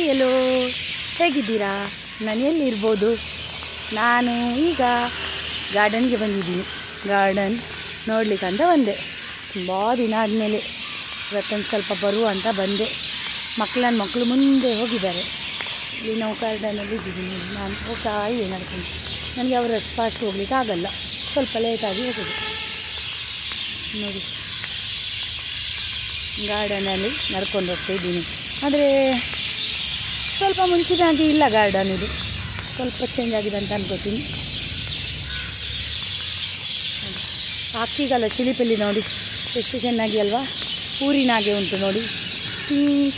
Hi ಎಲ್ಲೋ, ಹೇಗಿದ್ದೀರಾ? ನಾನು ಎಲ್ಲಿರ್ಬೋದು? ನಾನು ಈಗ ಗಾರ್ಡನ್ಗೆ ಬಂದಿದ್ದೀನಿ. ಗಾರ್ಡನ್ ನೋಡ್ಲಿಕ್ಕೆ ಅಂತ ಬಂದೆ. ತುಂಬ ದಿನ ಆದಮೇಲೆ ಇವತ್ತೊಂದು ಸ್ವಲ್ಪ ಬರುವ ಅಂತ ಬಂದೆ. ಮಕ್ಕಳು ಮುಂದೆ ಹೋಗಿದ್ದಾರೆ. ಇಲ್ಲಿ ನಾವು ಗಾರ್ಡನಲ್ಲಿ ಇದ್ದೀವಿ. ನಾನು ಹೋಗ್ತಾ ಇದ್ದೀನಿ ನಡ್ಕೊಂಡು. ನನಗೆ ಅವರಷ್ಟು ಫಾಸ್ಟ್ ಹೋಗ್ಲಿಕ್ಕೆ ಆಗಲ್ಲ, ಸ್ವಲ್ಪ ಲೇಟಾಗಿ ಹೋಗೋದು. ನೋಡಿ, ಗಾರ್ಡನಲ್ಲಿ ನಡ್ಕೊಂಡು ಹೋಗ್ತಾ ಇದ್ದೀನಿ. ಆದರೆ ಸ್ವಲ್ಪ ಮುಂಚಿನಾಗಿ ಇಲ್ಲ ಗಾರ್ಡನ್, ಇದು ಸ್ವಲ್ಪ ಚೇಂಜ್ ಆಗಿದೆ ಅಂತ ಅನ್ಕೋತೀನಿ. ಅಕ್ಕಿಗಲ್ಲ ಚಿಲಿಪಿಲಿ ನೋಡಿ ಎಷ್ಟು ಚೆನ್ನಾಗಿ ಅಲ್ವಾ, ಊರಿನಾಗೆ ಉಂಟು ನೋಡಿ.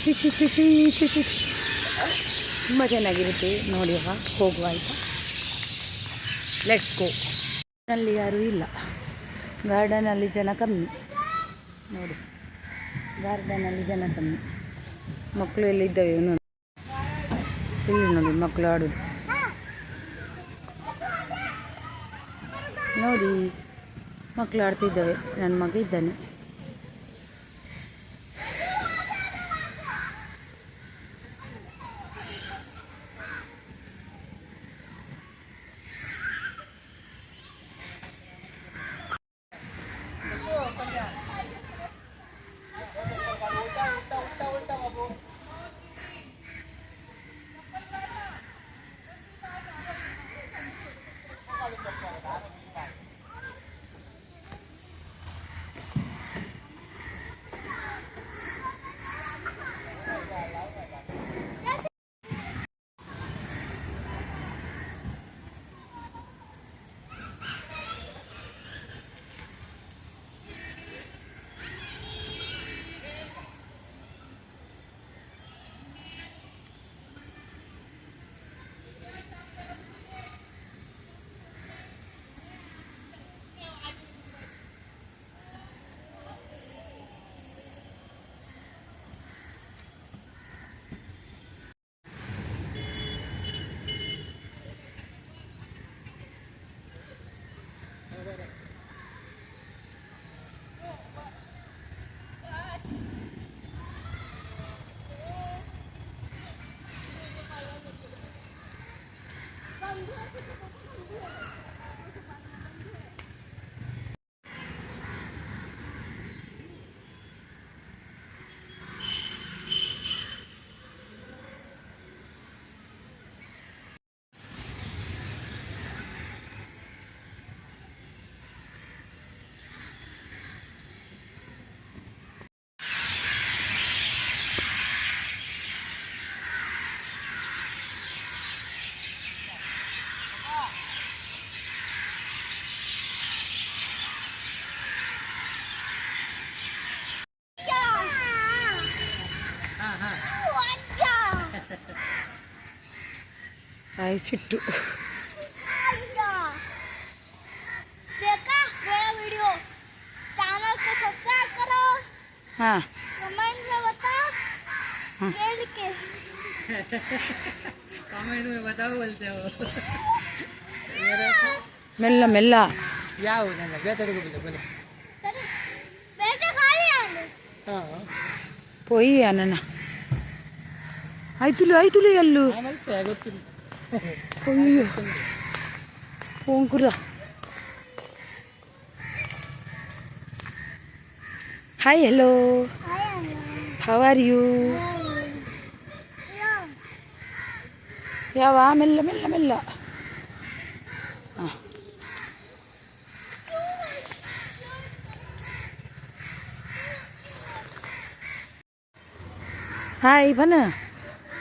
ಚಿ ಚಿ ಚಿ ಚಿ ಚಿ ಚಿ ತುಂಬ ಚೆನ್ನಾಗಿರುತ್ತೆ ನೋಡಿ. ಹೋಗುವ ಆಯಿತಾ, ಲೆಟ್ಸ್ ಗೋ. ಅಲ್ಲಿ ಯಾರೂ ಇಲ್ಲ, ಗಾರ್ಡನಲ್ಲಿ ಜನ ಕಮ್ಮಿ ನೋಡಿ. ಗಾರ್ಡನಲ್ಲಿ ಜನ ಕಮ್ಮಿ. ಮಕ್ಕಳು ಎಲ್ಲ ಇದ್ದಾವೆ. ಇನ್ನೊಂದು ಇಲ್ಲಿ ನೋಡಿ ಮಕ್ಕಳು ಆಡೋದು ನೋಡಿ. ಮಕ್ಕಳು ಆಡ್ತಿದ್ದಾವೆ. ನನ್ನ ಮಗ ಇದ್ದಾನೆ. ಸಿಟ್ಟು. हाँ कमेंट में बताओ बोलते हो. मेल्ला मेल्ला या हो ना बेटा को बोले बेटा खा लिया. हां పోయి అన్న ఐతులు ఎల్లు ಆಮೇಲೆ ತೇಗೊತ್ತಿಲ್ಲ. ಅಯ್ಯೋ ಪೋಂಕುರ. Hi hello, how are you? ಯಾವ ಮೆಲ್ಲ ಮೆಲ್ಲ ಮೆಲ್ಲ. ಹಾಂ हाय बना.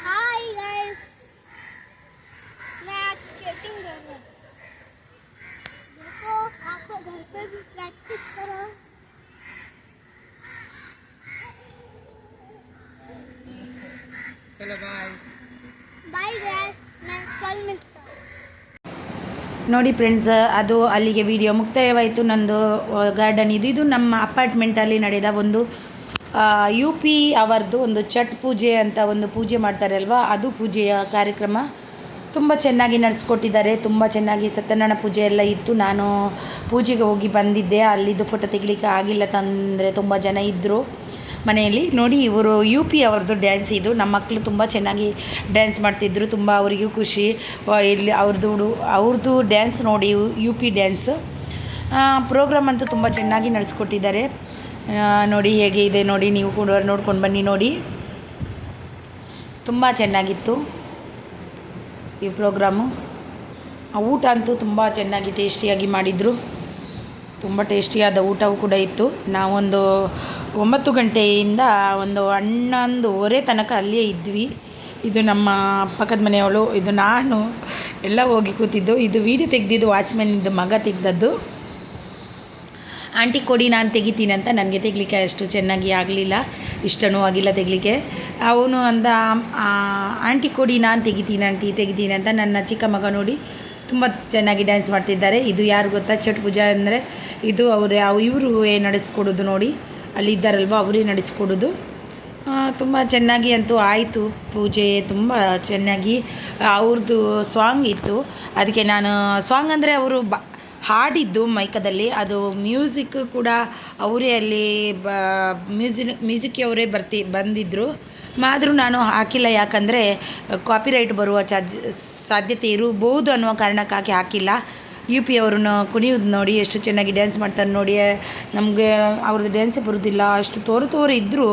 हाय गाइस, मैं आज स्केटिंग कर रहा हूँ. देखो आपको घर पे भी प्रैक्टिस करो. चलो बाय बाय गाइस, मैं कल मिलता हूँ. ನೋಡಿ ಫ್ರೆಂಡ್ಸ್, ಅದು ಅಲ್ಲಿಗೆ ವಿಡಿಯೋ ಮುಕ್ತಾಯವಾಯಿತು ನಂದು. ಗಾರ್ಡನ್ ಇದು ನಮ್ಮ ಅಪಾರ್ಟ್ಮೆಂಟಲ್ಲಿ ನಡೆದ ಒಂದು UP ಅವರದ್ದು ಒಂದು ಛಟ್ ಪೂಜೆ ಅಂತ ಒಂದು ಪೂಜೆ ಮಾಡ್ತಾರೆ ಅಲ್ವಾ, ಅದು ಪೂಜೆಯ ಕಾರ್ಯಕ್ರಮ ತುಂಬ ಚೆನ್ನಾಗಿ ನಡೆಸ್ಕೊಟ್ಟಿದ್ದಾರೆ. ತುಂಬ ಚೆನ್ನಾಗಿ ಸತ್ಯನಾರಾಯಣ ಪೂಜೆ ಎಲ್ಲ ಇತ್ತು. ನಾನು ಪೂಜೆಗೆ ಹೋಗಿ ಬಂದಿದ್ದೆ. ಅಲ್ಲಿದ್ದು ಫೋಟೋ ತೆಗಿಲಿಕ್ಕೆ ಆಗಿಲ್ಲ, ತಂದರೆ ತುಂಬ ಜನ ಇದ್ದರು. ಮನೆಯಲ್ಲಿ. ನೋಡಿ ಇವರು ಯು ಪಿ ಅವ್ರದ್ದು ಡ್ಯಾನ್ಸ್ ಇದು. ನಮ್ಮ ಮಕ್ಕಳು ತುಂಬ ಚೆನ್ನಾಗಿ ಡ್ಯಾನ್ಸ್ ಮಾಡ್ತಿದ್ರು, ತುಂಬ ಅವರಿಗೂ ಖುಷಿ. ಇಲ್ಲಿ ಅವ್ರದ್ದು ಡ್ಯಾನ್ಸ್ ನೋಡಿ, ಯು ಪಿ ಡ್ಯಾನ್ಸ್ ಪ್ರೋಗ್ರಾಮ್ ಅಂತೂ ತುಂಬ ಚೆನ್ನಾಗಿ ನಡೆಸ್ಕೊಟ್ಟಿದ್ದಾರೆ. ನೋಡಿ ಹೇಗೆ ಇದೆ ನೋಡಿ, ನೀವು ಕೂಡ ನೋಡ್ಕೊಂಡು ಬನ್ನಿ ನೋಡಿ. ತುಂಬ ಚೆನ್ನಾಗಿತ್ತು ಈ ಪ್ರೋಗ್ರಾಮು. ಊಟ ಅಂತೂ ತುಂಬ ಚೆನ್ನಾಗಿ ಟೇಸ್ಟಿಯಾಗಿ ಮಾಡಿದರು. ತುಂಬ ಟೇಸ್ಟಿಯಾದ ಊಟವೂ ಕೂಡ ಇತ್ತು. ನಾವೊಂದು 9 ಗಂಟೆಯಿಂದ ಒಂದು 11:30 ತನಕ ಅಲ್ಲಿಯೇ ಇದ್ವಿ. ಇದು ನಮ್ಮ ಪಕ್ಕದ ಮನೆಯವಳು, ಇದು ನಾನು ಎಲ್ಲ ಹೋಗಿ ಕೂತಿದ್ದು. ಇದು ವೀಡಿಯೋ ತೆಗೆದಿದ್ದು ವಾಚ್ಮ್ಯಾನಿದ್ದು ಮಗ ತೆಗೆದದ್ದು. ಆಂಟಿ ಕೊಡಿ ನಾನು ತೆಗಿತೀನಿ ಅಂತ. ನನಗೆ ತೆಗಲಿಕ್ಕೆ ಅಷ್ಟು ಚೆನ್ನಾಗಿ ಆಗಲಿಲ್ಲ, ಇಷ್ಟನೂ ಆಗಿಲ್ಲ ತೆಗಲಿಕ್ಕೆ. ಅವನು ಅಂದ ಆಂಟಿ ಕೊಡಿ ನಾನು ತೆಗಿತೀನಿ ಆಂಟಿ ತೆಗಿತೀನಿ ಅಂತ. ನನ್ನ ಚಿಕ್ಕ ಮಗ ನೋಡಿ ತುಂಬ ಚೆನ್ನಾಗಿ ಡ್ಯಾನ್ಸ್ ಮಾಡ್ತಿದ್ದಾರೆ. ಇದು ಯಾರು ಗೊತ್ತಾ, ಛಟ್ ಪೂಜಾ ಅಂದರೆ ಇದು ಇವರು ನಡೆಸ್ಕೊಡೋದು ನೋಡಿ, ಅಲ್ಲಿದ್ದಾರಲ್ವ ಅವರೇ ನಡೆಸ್ಕೊಡೋದು. ತುಂಬ ಚೆನ್ನಾಗಿ ಅಂತೂ ಆಯಿತು ಪೂಜೆ, ತುಂಬ ಚೆನ್ನಾಗಿ. ಅವ್ರದ್ದು ಸಾಂಗ್ ಇತ್ತು, ಅದಕ್ಕೆ ನಾನು ಸಾಂಗ್ ಅಂದರೆ ಅವರು ಹಾಡಿದ್ದು ಮೈಕದಲ್ಲಿ, ಅದು ಮ್ಯೂಸಿಕ್ ಕೂಡ ಅವರೇ ಅಲ್ಲಿ ಮ್ಯೂಸಿಕ್ ಅವರೇ ಬಂದಿದ್ದರು. ಆದರೂ ನಾನು ಹಾಕಿಲ್ಲ, ಯಾಕಂದರೆ ಕಾಪಿರೈಟ್ ಬರುವ ಸಾಧ್ಯತೆ ಇರಬಹುದು ಅನ್ನುವ ಕಾರಣಕ್ಕಾಗಿ ಹಾಕಿಲ್ಲ. ಯು ಪಿ ಅವ್ರನ್ನ ಕುಣಿಯೋದು ನೋಡಿ ಎಷ್ಟು ಚೆನ್ನಾಗಿ ಡ್ಯಾನ್ಸ್ ಮಾಡ್ತಾರೆ ನೋಡಿ. ನಮಗೆ ಅವ್ರದ್ದು ಡ್ಯಾನ್ಸೇ ಬರೋದಿಲ್ಲ, ಅಷ್ಟು ತೋರು ಇದ್ದರೂ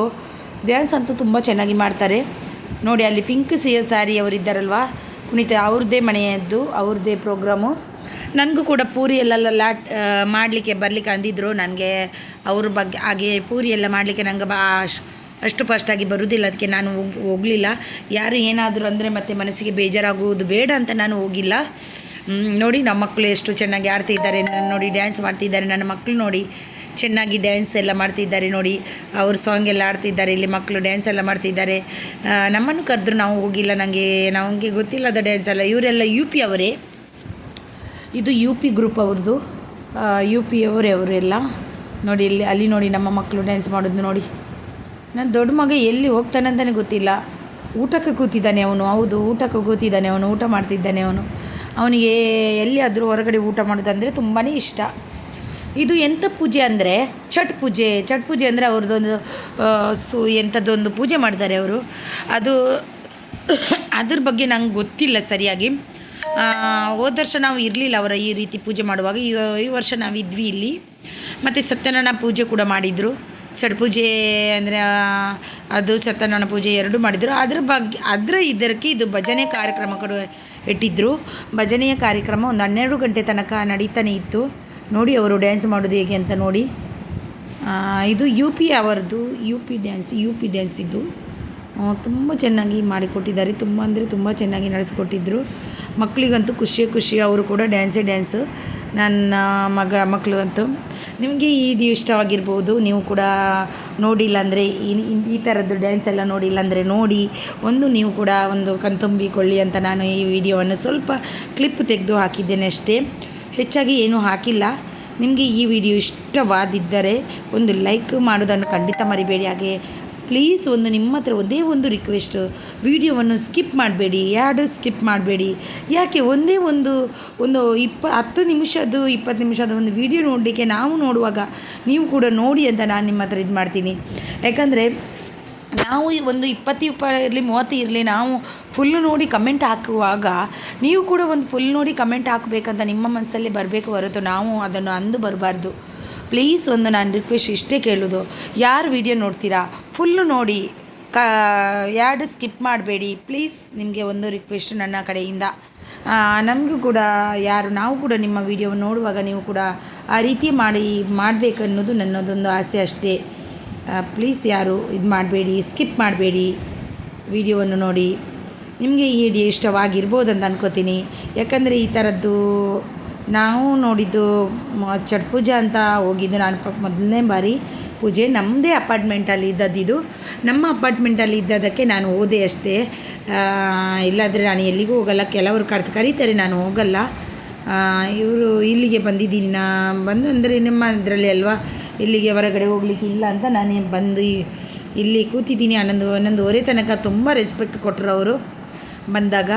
ಡ್ಯಾನ್ಸ್ ಅಂತೂ ತುಂಬ ಚೆನ್ನಾಗಿ ಮಾಡ್ತಾರೆ ನೋಡಿ. ಅಲ್ಲಿ ಪಿಂಕ್ ಸ್ಯಾರಿ ಅವರಿದ್ದಾರಲ್ವ ಕುಣಿತ, ಅವ್ರದ್ದೇ ಮನೆಯದ್ದು, ಅವ್ರದ್ದೇ ಪ್ರೋಗ್ರಾಮು. ನನಗೂ ಕೂಡ ಪೂರಿ ಎಲ್ಲ ಮಾಡಲಿಕ್ಕೆ ಬರಲಿಕ್ಕೆ ಅಂದಿದ್ರು. ನನಗೆ ಅವ್ರ ಬಗ್ಗೆ ಹಾಗೆ ಪೂರಿ ಎಲ್ಲ ಮಾಡಲಿಕ್ಕೆ ನನಗೆ ಅಷ್ಟು ಫಸ್ಟಾಗಿ ಬರೋದಿಲ್ಲ, ಅದಕ್ಕೆ ನಾನು ಹೋಗಲಿಲ್ಲ. ಯಾರು ಏನಾದರೂ ಅಂದರೆ ಮತ್ತೆ ಮನಸ್ಸಿಗೆ ಬೇಜಾರಾಗುವುದು ಬೇಡ ಅಂತ ನಾನು ಹೋಗಿಲ್ಲ. ನೋಡಿ ನಮ್ಮ ಮಕ್ಕಳು ಎಷ್ಟು ಚೆನ್ನಾಗಿ ಆಡ್ತಿದ್ದಾರೆ ನೋಡಿ, ಡ್ಯಾನ್ಸ್ ಮಾಡ್ತಿದ್ದಾರೆ. ನನ್ನ ಮಕ್ಕಳು ನೋಡಿ ಚೆನ್ನಾಗಿ ಡ್ಯಾನ್ಸ್ ಎಲ್ಲ ಮಾಡ್ತಿದ್ದಾರೆ ನೋಡಿ, ಅವ್ರ ಸಾಂಗ್ ಎಲ್ಲ ಆಡ್ತಿದ್ದಾರೆ. ಇಲ್ಲಿ ಮಕ್ಕಳು ಡ್ಯಾನ್ಸ್ ಎಲ್ಲ ಮಾಡ್ತಿದ್ದಾರೆ. ನಮ್ಮನ್ನು ಕರೆದ್ರು, ನಾವು ಹೋಗಿಲ್ಲ. ನಮಗೆ ಗೊತ್ತಿಲ್ಲದ ಡ್ಯಾನ್ಸ್ ಎಲ್ಲ. ಇವರೆಲ್ಲ ಯು ಪಿ ಅವರೇ, ಇದು ಯು ಪಿ ಗ್ರೂಪ್ ಅವ್ರದ್ದು, ಯು ಪಿ ಅವರೆಲ್ಲ ನೋಡಿ. ಅಲ್ಲಿ ನೋಡಿ ನಮ್ಮ ಮಕ್ಕಳು ಡ್ಯಾನ್ಸ್ ಮಾಡೋದು ನೋಡಿ. ನನ್ನ ದೊಡ್ಡ ಮಗ ಎಲ್ಲಿ ಹೋಗ್ತಾನೆ ಅಂತಲೇ ಗೊತ್ತಿಲ್ಲ. ಊಟಕ್ಕೆ ಕೂತಿದ್ದಾನೆ ಅವನು, ಹೌದು ಊಟಕ್ಕೆ ಕೂತಿದ್ದಾನೆ ಅವನು, ಊಟ ಮಾಡ್ತಿದ್ದಾನೆ ಅವನು. ಅವನಿಗೆ ಎಲ್ಲಿಯಾದರೂ ಹೊರಗಡೆ ಊಟ ಮಾಡೋದಂದರೆ ತುಂಬಾ ಇಷ್ಟ. ಇದು ಎಂಥ ಪೂಜೆ ಅಂದರೆ ಛಟ್ ಪೂಜೆ ಅಂದರೆ ಅವ್ರದ್ದೊಂದು ಎಂಥದ್ದೊಂದು ಪೂಜೆ ಮಾಡ್ತಾರೆ ಅವರು. ಅದ್ರ ಬಗ್ಗೆ ನಂಗೆ ಗೊತ್ತಿಲ್ಲ ಸರಿಯಾಗಿ. ಹೋದ ವರ್ಷ ನಾವು ಇರಲಿಲ್ಲ ಅವರ ಈ ರೀತಿ ಪೂಜೆ ಮಾಡುವಾಗ. ಈ ವರ್ಷ ನಾವಿದ್ವಿ ಇಲ್ಲಿ. ಮತ್ತು ಸತ್ಯನಾರಾಯಣ ಪೂಜೆ ಕೂಡ ಮಾಡಿದರು. ಛಟ್ ಪೂಜೆ ಅಂದರೆ ಅದು ಸತ್ಯನಾರಾಯಣ ಪೂಜೆ ಎರಡೂ ಮಾಡಿದರು. ಇದಕ್ಕೆ ಇದು ಭಜನೆ ಕಾರ್ಯಕ್ರಮ ಕೂಡ ಇಟ್ಟಿದ್ದರು. ಭಜನೆಯ ಕಾರ್ಯಕ್ರಮ ಒಂದು 12 ಗಂಟೆ ತನಕ ನಡೀತಾನೆ ಇತ್ತು ನೋಡಿ. ಅವರು ಡ್ಯಾನ್ಸ್ ಮಾಡೋದು ಹೇಗೆ ಅಂತ ನೋಡಿ. ಇದು ಯು ಪಿ ಅವರದ್ದು ಯು ಪಿ ಡ್ಯಾನ್ಸ್ ಇದು ತುಂಬ ಚೆನ್ನಾಗಿ ಮಾಡಿಕೊಟ್ಟಿದ್ದಾರೆ. ತುಂಬ ಅಂದರೆ ತುಂಬ ಚೆನ್ನಾಗಿ ನಡೆಸಿಕೊಟ್ಟಿದ್ದರು. ಮಕ್ಕಳಿಗಂತೂ ಖುಷಿ. ಅವರು ಕೂಡ ಡ್ಯಾನ್ಸು. ನನ್ನ ಮಕ್ಕಳು ಅಂತೂ. ನಿಮಗೆ ಈ ವಿಡಿಯೋ ಇಷ್ಟವಾಗಿರ್ಬೋದು. ನೀವು ಕೂಡ ನೋಡಿಲ್ಲ ಅಂದರೆ ಈ ಥರದ್ದು ಡ್ಯಾನ್ಸ್ ಎಲ್ಲ ನೋಡಿಲ್ಲ ಅಂದರೆ ನೋಡಿ, ನೀವು ಕೂಡ ಒಂದು ಕಣ್ತುಂಬಿಕೊಳ್ಳಿ ಅಂತ ನಾನು ಈ ವಿಡಿಯೋವನ್ನು ಸ್ವಲ್ಪ ಕ್ಲಿಪ್ ತೆಗೆದು ಹಾಕಿದ್ದೇನೆ ಅಷ್ಟೇ, ಹೆಚ್ಚಾಗಿ ಏನೂ ಹಾಕಿಲ್ಲ. ನಿಮಗೆ ಈ ವಿಡಿಯೋ ಇಷ್ಟವಾದಿದ್ದರೆ ಒಂದು ಲೈಕ್ ಮಾಡೋದನ್ನು ಖಂಡಿತ ಮರಿಬೇಡಿ. ಹಾಗೆ ಪ್ಲೀಸ್ ನಿಮ್ಮ ಹತ್ರ ಒಂದೇ ಒಂದು ರಿಕ್ವೆಸ್ಟು, ವಿಡಿಯೋವನ್ನು ಸ್ಕಿಪ್ ಮಾಡಬೇಡಿ, ಸ್ಕಿಪ್ ಮಾಡಬೇಡಿ. ಯಾಕೆ ಒಂದೇ ಒಂದು 10 ನಿಮಿಷದ್ದು 20 ನಿಮಿಷದ ಒಂದು ವಿಡಿಯೋ ನೋಡಲಿಕ್ಕೆ ನಾವು ನೋಡುವಾಗ ನೀವು ಕೂಡ ನೋಡಿ ಅಂತ ನಾನು ನಿಮ್ಮ ಹತ್ರ ಇದು ಮಾಡ್ತೀನಿ. ಯಾಕಂದರೆ ನಾವು ಒಂದು 20 ಇರಲಿ 30 ಇರಲಿ, ನಾವು ಫುಲ್ಲು ನೋಡಿ ಕಮೆಂಟ್ ಹಾಕುವಾಗ ನೀವು ಕೂಡ ಒಂದು ಫುಲ್ ನೋಡಿ ಕಮೆಂಟ್ ಹಾಕಬೇಕಂತ ನಿಮ್ಮ ಮನಸ್ಸಲ್ಲೇ ಬರಬೇಕು ಹೊರತು ನಾವು ಅದನ್ನು ಅಂದು ಬರಬಾರ್ದು. ಪ್ಲೀಸ್ ನಾನು ರಿಕ್ವೆಸ್ಟ್ ಇಷ್ಟೇ ಕೇಳೋದು, ಯಾರು ವಿಡಿಯೋ ನೋಡ್ತೀರಾ ಫುಲ್ಲು ನೋಡಿ, ಸ್ಕಿಪ್ ಮಾಡಬೇಡಿ ಪ್ಲೀಸ್. ನಿಮಗೆ ಒಂದು ರಿಕ್ವೆಸ್ಟ್ ನನ್ನ ಕಡೆಯಿಂದ. ನಮಗೂ ಕೂಡ ನಾವು ಕೂಡ ನಿಮ್ಮ ವಿಡಿಯೋ ನೋಡುವಾಗ ನೀವು ಕೂಡ ಆ ರೀತಿ ಮಾಡಬೇಕನ್ನೋದು ನನ್ನದೊಂದು ಆಸೆ ಅಷ್ಟೇ. ಪ್ಲೀಸ್ ಯಾರು ಇದು ಮಾಡಬೇಡಿ, ಸ್ಕಿಪ್ ಮಾಡಬೇಡಿ, ವಿಡಿಯೋವನ್ನು ನೋಡಿ. ನಿಮಗೆ ಈ ವಿಡಿಯೋ ಇಷ್ಟವಾಗಿರ್ಬೋದು ಅಂತ ಅನ್ಕೋತೀನಿ. ಯಾಕಂದರೆ ಈ ಥರದ್ದು ನಾವು ನೋಡಿದ್ದು ಛಟ್ ಪೂಜೆ ಅಂತ ಹೋಗಿದ್ದು ನಾನು ಮೊದಲನೇ ಬಾರಿ ಪೂಜೆ. ನಮ್ಮದೇ ಅಪಾರ್ಟ್ಮೆಂಟಲ್ಲಿ ಇದ್ದದ್ದು. ನಮ್ಮ ಅಪಾರ್ಟ್ಮೆಂಟಲ್ಲಿ ಇದ್ದದಕ್ಕೆ ನಾನು ಹೋದೆ ಅಷ್ಟೇ. ಇಲ್ಲಾಂದರೆ ನಾನು ಎಲ್ಲಿಗೂ ಹೋಗಲ್ಲ. ಕೆಲವರು ಕರೀತಾರೆ, ನಾನು ಹೋಗಲ್ಲ. ಇವರು ಇಲ್ಲಿಗೆ ಬಂದಿದ್ದೀನಿ. ಅಂದರೆ ನಿಮ್ಮ ಇದರಲ್ಲಿ ಅಲ್ವಾ, ಇಲ್ಲಿಗೆ ಹೊರಗಡೆ ಹೋಗ್ಲಿಕ್ಕೆ ಇಲ್ಲ ಅಂತ ನಾನು ಬಂದು ಇಲ್ಲಿ ಕೂತಿದ್ದೀನಿ. 11:30 ತನಕ ತುಂಬ ರೆಸ್ಪೆಕ್ಟ್ ಕೊಟ್ಟರು ಅವರು ಬಂದಾಗ.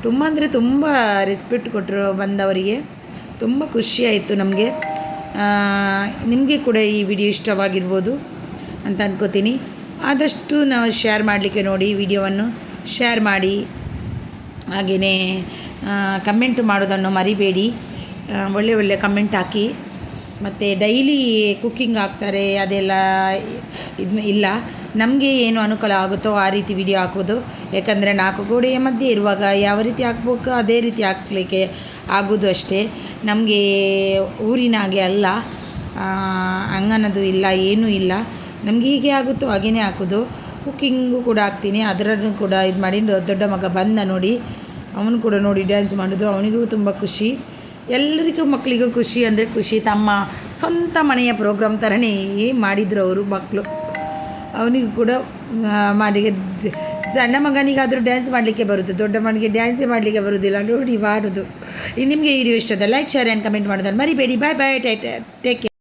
ತುಂಬ ಅಂದರೆ ತುಂಬ ರೆಸ್ಪೆಕ್ಟ್ ಕೊಟ್ಟರು ಬಂದವರಿಗೆ. ತುಂಬ ಖುಷಿಯಾಯಿತು ನಮಗೆ. ನಿಮಗೆ ಕೂಡ ಈ ವಿಡಿಯೋ ಇಷ್ಟವಾಗಿರ್ಬೋದು ಅಂತ ಅನ್ಕೋತೀನಿ. ಆದಷ್ಟು ನಾವು ಶೇರ್ ಮಾಡಲಿಕ್ಕೆ ನೋಡಿ, ವಿಡಿಯೋವನ್ನು ಶೇರ್ ಮಾಡಿ. ಹಾಗೆಯೇ ಕಮೆಂಟ್ ಮಾಡೋದನ್ನು ಮರಿಬೇಡಿ. ಒಳ್ಳೆ ಒಳ್ಳೆ ಕಮೆಂಟ್ ಹಾಕಿ. ಮತ್ತು ಡೈಲಿ ಕುಕ್ಕಿಂಗ್ ಹಾಕ್ತಾರೆ ಅದೆಲ್ಲ ಇಲ್ಲ. ನಮಗೆ ಏನು ಅನುಕೂಲ ಆಗುತ್ತೋ ಆ ರೀತಿ ವಿಡಿಯೋ ಹಾಕೋದು. ಯಾಕಂದರೆ 4 ಗೋಡೆಯ ಮಧ್ಯೆ ಇರುವಾಗ ಯಾವ ರೀತಿ ಹಾಕ್ಬೇಕು ಅದೇ ರೀತಿ ಹಾಕ್ಲಿಕ್ಕೆ ಆಗೋದು ಅಷ್ಟೇ. ನಮಗೆ ಊರಿನ ಹಾಗೆ ಅಲ್ಲ, ಹಂಗನ್ನೋದು ಇಲ್ಲ, ಏನೂ ಇಲ್ಲ. ನಮಗೆ ಹೀಗೆ ಆಗುತ್ತೋ ಹಾಗೇ ಹಾಕೋದು. ಕುಕ್ಕಿಂಗು ಕೂಡ ಹಾಕ್ತೀನಿ, ಅದರನ್ನು ಕೂಡ ಇದು ಮಾಡಿ. ದೊಡ್ಡ ಮಗ ಬಂದ ನೋಡಿ, ಅವನು ಕೂಡ ನೋಡಿ ಡ್ಯಾನ್ಸ್ ಮಾಡೋದು, ಅವನಿಗೂ ತುಂಬ ಖುಷಿ. ಎಲ್ಲರಿಗೂ ಮಕ್ಕಳಿಗೂ ಖುಷಿ ಅಂದರೆ ಖುಷಿ. ತಮ್ಮ ಸ್ವಂತ ಮನೆಯ ಪ್ರೋಗ್ರಾಮ್ ಥರನೇ ಮಾಡಿದರು ಅವರು ಮಕ್ಕಳು. ಅವನಿಗೂ ಕೂಡ ಮಾಡಿ. ಸಣ್ಣ ಮಗನಿಗಾದರೂ ಡ್ಯಾನ್ಸ್ ಮಾಡಲಿಕ್ಕೆ ಬರುವುದು, ದೊಡ್ಡ ಮಗನಿಗೆ ಡ್ಯಾನ್ಸೇ ಮಾಡಲಿಕ್ಕೆ ಬರುವುದಿಲ್ಲ. ನೋಡಿ ಮಾಡೋದು. ನಿಮಗೆ ಈ ವಿಡಿಯೋ ಇಷ್ಟದ ಲೈಕ್, ಶೇರ್ ಆ್ಯಂಡ್ ಕಮೆಂಟ್ ಮಾಡೋದನ್ನು ಮರಿಬೇಡಿ. ಬಾಯ್ ಬಾಯ್, ಟೇಕ್ ಕೇರ್.